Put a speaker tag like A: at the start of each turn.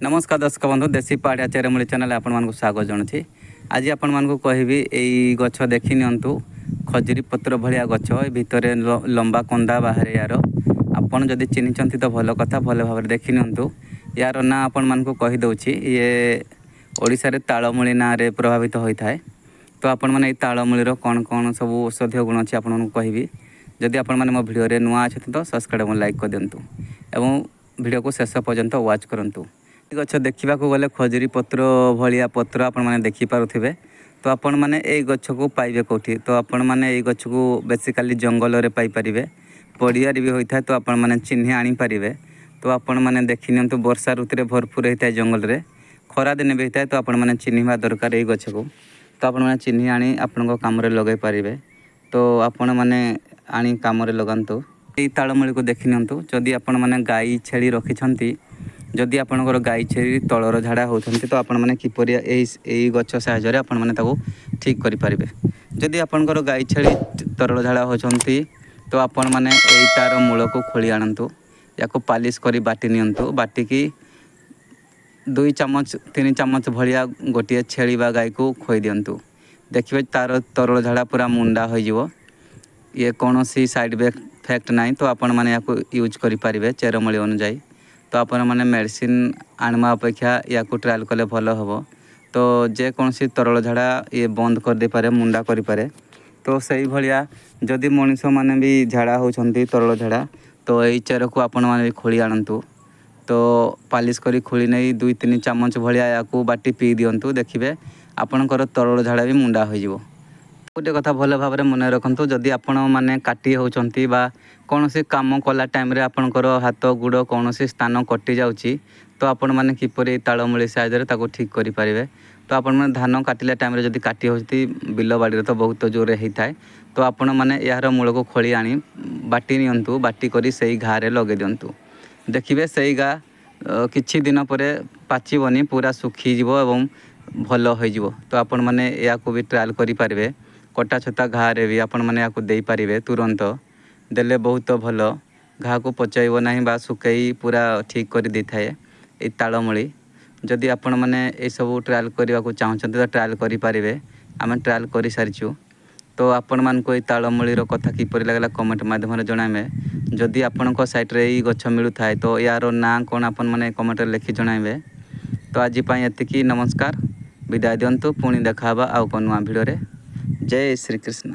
A: नमस्कार दर्शक बंधु देशी पहाड़िया चेरमूली चैनल आपण मानक स्वागत जनाऊँ। आज आपण मानक कहबी यही गछ देखी नियंतु खजुरी पत्र भलिया गछ भितर लंबा कंदा बाहर यार आपन जदि चिन्हिंट तो भल कथा भल भाव देखी नियंतु। यार ना आपण मानक कहीदे ये ओडिशा रे तालमूली ना रे प्रभावित होता है। तो आपण मैंने तालमूलीर कौन कौन सब औषधीय गुण अच्छी आपको कहबी। जदि आपण मैंने मो भिडियो नुआ अच्छे तो सब्सक्राइब और लाइक कर दिंतु एवं वीडियो को शेष पर्यंत वाच करूँ। गछ देखा गले खजुरी पत्र भलिया पत्र आपण मैंने देखिपे। तो आपण मैंने यही गछ को पाइबे कौटी तो आपण मैंने यही गछ को बेसिकाली जंगल में पाइपर पड़िया भी होता है। तो आपण मैंने चिन्ह आनीपारे। तो आपण मैंने देखी नियंतु वर्षा ऋतु में भरपूर होता है जंगल में खरा दिन भी होता है। तो आपण मैंने चिन्हवा दरकार यही गछ को। तो आपण मैंने चिन्ह आनी आपण काम लगे पारे। तो आपण मैंने आनी काम लगातु। यही तालमूली को देखी नियंतु जदि आपण मैंने गाई छेली रखिछंती जदि आपणकर गाई छेली तलर झाड़ा होती तो आपण मैंने किपर यही गछ साहाय्य आपण मैंने ठीक करें। जदि आपणकर गाई छेली तरल झाड़ा होती तो आपण मैंने यही तार मूल को खोली आणतु या पालिश कर बाटी नियंतु। बाटिकी 2 चामच 3 चामच भलिया गोटे छेली बा गाई को खोई दिंतु। देखिए तार तरल झाड़ा पूरा मुंडा हो ये कौन सी साइड इफेक्ट ना। तो आपण मैंने यूज करें चेरमूली अनुजाई। तो आपण मैंने मेडिसिन आणवा अपेक्षा या ट्रायल कले भल हम। तो जेकोसी तरल झाड़ा ये बंद कर दे पारे मुंडा करें। तो सही भाया जदि मनीष मैंने भी झाड़ा होती तरल झाड़ा तो यही चेर को आपण मैंने भी खोली आणतु। तो पालिश करी खोली नहीं 2-3 चामच भाया या बाटी पी दिंतु। देखिए आपणकर तरल झाड़ा भी मुंडा हो। गोटे कथा भल भाव में मन रखु जदि आपण मैंने काटी होती कौन सी काम कला टाइम आपणकर हाथ गुड़ कौन सी स्थान कटि जाऊँगी तो आपण मैंने किपर तालमूली साहाय्य ठीक करें। तो आपण मैंने धान काटिला टाइम जदि काटी होती बिल बाड़ी तो बहुत जोर होता है। तो आपण मैंने यार मूल को खोली आनी बाटी नियंतु बाटी करी से घारे लगे दिंतु। देखिए से घा किछि दिन पर पाचिबनी पूरा सुखीज एवं भल हो। तो आपण मैंने या भी ट्रायल करें। कटा छता घारे भी आपण मैंने दे पारे तुरंत देले बहुत भल घा को पचाइब ना बा सुखई पूरा ठीक कर दे थाए ये तालमूली। जदि आपण मैंने ये सब ट्रायल करने को चाहते तो ट्रायल करें। आम ट्रायल कर सारीचु। तो आपण मान को तालमूलीर कथा किपर लगला कमेंट माध्यम जणाइबे। जदि आपण साइट रे गछ मिलू थाए तो यार ना कौन आपण मैंने कमेंट लिखि जणाइबे। तो आज एतिकी नमस्कार विदाय दिंतु पुणी देखा आउ नुआ भिडियो। जय श्री कृष्ण।